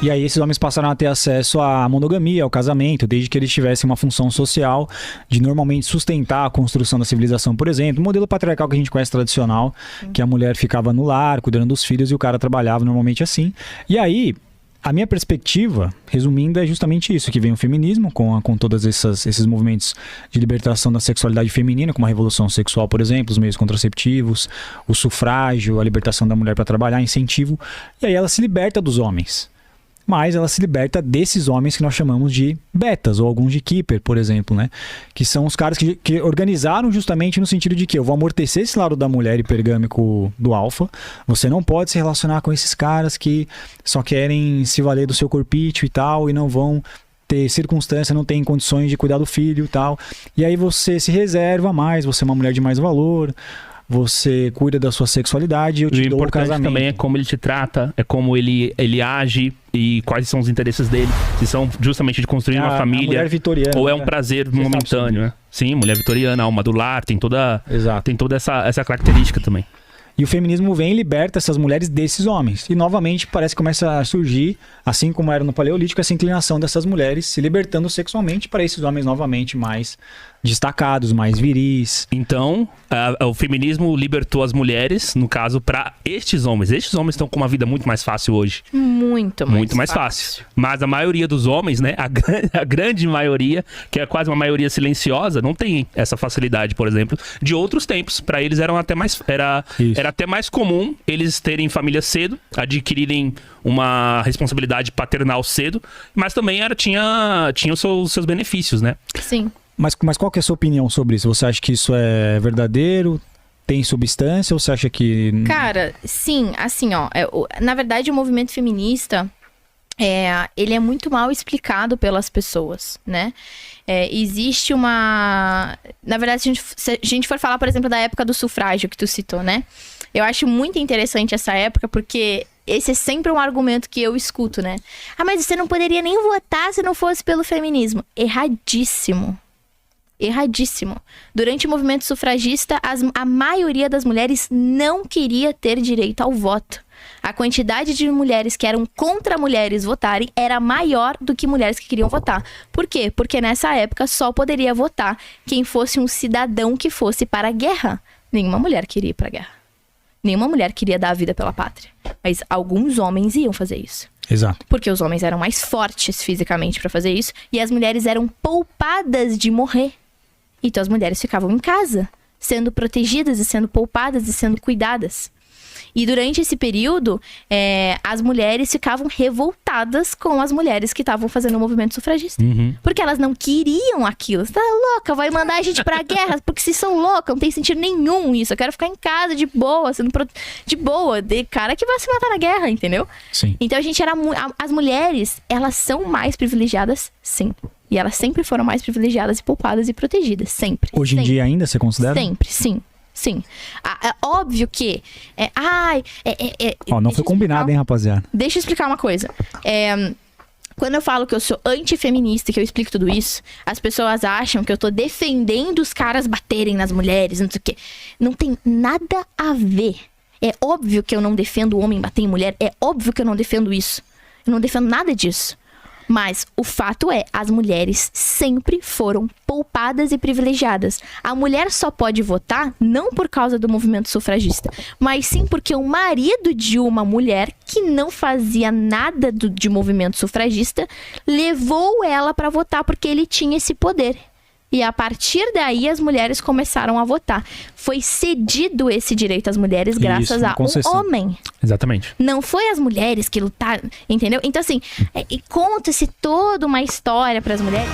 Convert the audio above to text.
E aí esses homens passaram a ter acesso à monogamia, ao casamento, desde que eles tivessem uma função social de normalmente sustentar a construção da civilização, por exemplo. O modelo patriarcal que a gente conhece tradicional, que a mulher ficava no lar, cuidando dos filhos, e o cara trabalhava normalmente assim. E aí, a minha perspectiva, resumindo, é justamente isso, que vem o feminismo, com todos esses movimentos de libertação da sexualidade feminina, como a revolução sexual, por exemplo, os meios contraceptivos, o sufrágio, a libertação da mulher para trabalhar, incentivo, e aí ela se liberta dos homens. Mas ela se liberta desses homens que nós chamamos de betas, ou alguns de keeper, por exemplo, né? Que são os caras que organizaram justamente no sentido de que eu vou amortecer esse lado da mulher hipergâmico do alfa. Você não pode se relacionar com esses caras que só querem se valer do seu corpício e tal, e não vão ter circunstância, não tem condições de cuidar do filho e tal. E aí você se reserva mais, você é uma mulher de mais valor, você cuida da sua sexualidade, eu te dou o casamento. Também é como ele te trata, é como ele age e quais são os interesses dele. Se são justamente de construir uma família, mulher vitoriana, ou é um prazer momentâneo, né? Sim, mulher vitoriana, alma do lar, tem toda essa característica também. E o feminismo vem e liberta essas mulheres desses homens. E novamente parece que começa a surgir, assim como era no Paleolítico, essa inclinação dessas mulheres se libertando sexualmente para esses homens novamente mais destacados, mais viris. Então, o feminismo libertou as mulheres, no caso, para estes homens. Estes homens estão com uma vida muito mais fácil hoje. Muito mais fácil. Mas a maioria dos homens, né, a grande maioria, que é quase uma maioria silenciosa, não tem essa facilidade, por exemplo, de outros tempos. Para eles era até mais comum eles terem família cedo, adquirirem uma responsabilidade paternal cedo, mas também tinha os seus benefícios, né? Sim. Mas qual que é a sua opinião sobre isso? Você acha que isso é verdadeiro? Tem substância ou você acha que... Cara, sim, assim, ó, na verdade o movimento feminista, ele é muito mal explicado pelas pessoas, né? Existe uma... Na verdade, se a gente for falar, por exemplo, da época do sufrágio que tu citou, né? Eu acho muito interessante essa época porque esse é sempre um argumento que eu escuto, né? Ah, mas você não poderia nem votar se não fosse pelo feminismo. Erradíssimo. Erradíssimo. Durante o movimento sufragista, a maioria das mulheres não queria ter direito ao voto. A quantidade de mulheres que eram contra mulheres votarem era maior do que mulheres que queriam votar. Por quê? Porque nessa época só poderia votar quem fosse um cidadão que fosse para a guerra. Nenhuma mulher queria ir para a guerra. Nenhuma mulher queria dar a vida pela pátria. Mas alguns homens iam fazer isso. Exato. Porque os homens eram mais fortes fisicamente para fazer isso e as mulheres eram poupadas de morrer. Então as mulheres ficavam em casa, sendo protegidas e sendo poupadas e sendo cuidadas. E durante esse período, as mulheres ficavam revoltadas com as mulheres que estavam fazendo o movimento sufragista. Uhum. Porque elas não queriam aquilo. Você tá louca, vai mandar a gente pra guerra, porque se são loucas, não tem sentido nenhum isso. Eu quero ficar em casa, de boa, de boa, de cara que vai se matar na guerra, entendeu? Sim. Então a gente era... As mulheres, elas são mais privilegiadas, sim. E elas sempre foram mais privilegiadas e poupadas e protegidas, sempre. Hoje em dia ainda você considera? Sempre, sim. Sim. É óbvio que... não foi combinado, hein, rapaziada? Deixa eu explicar uma coisa. Quando eu falo que eu sou antifeminista, que eu explico tudo isso, as pessoas acham que eu tô defendendo os caras baterem nas mulheres, não sei o quê. Não tem nada a ver. É óbvio que eu não defendo o homem bater em mulher. É óbvio que eu não defendo isso. Eu não defendo nada disso. Mas o fato é, as mulheres sempre foram poupadas e privilegiadas. A mulher só pode votar não por causa do movimento sufragista, mas sim porque o marido de uma mulher que não fazia nada de movimento sufragista levou ela para votar porque ele tinha esse poder. E a partir daí as mulheres começaram a votar. Foi cedido esse direito às mulheres graças a um homem. Exatamente. Não foi as mulheres que lutaram, entendeu? Então assim, conta-se toda uma história para as mulheres.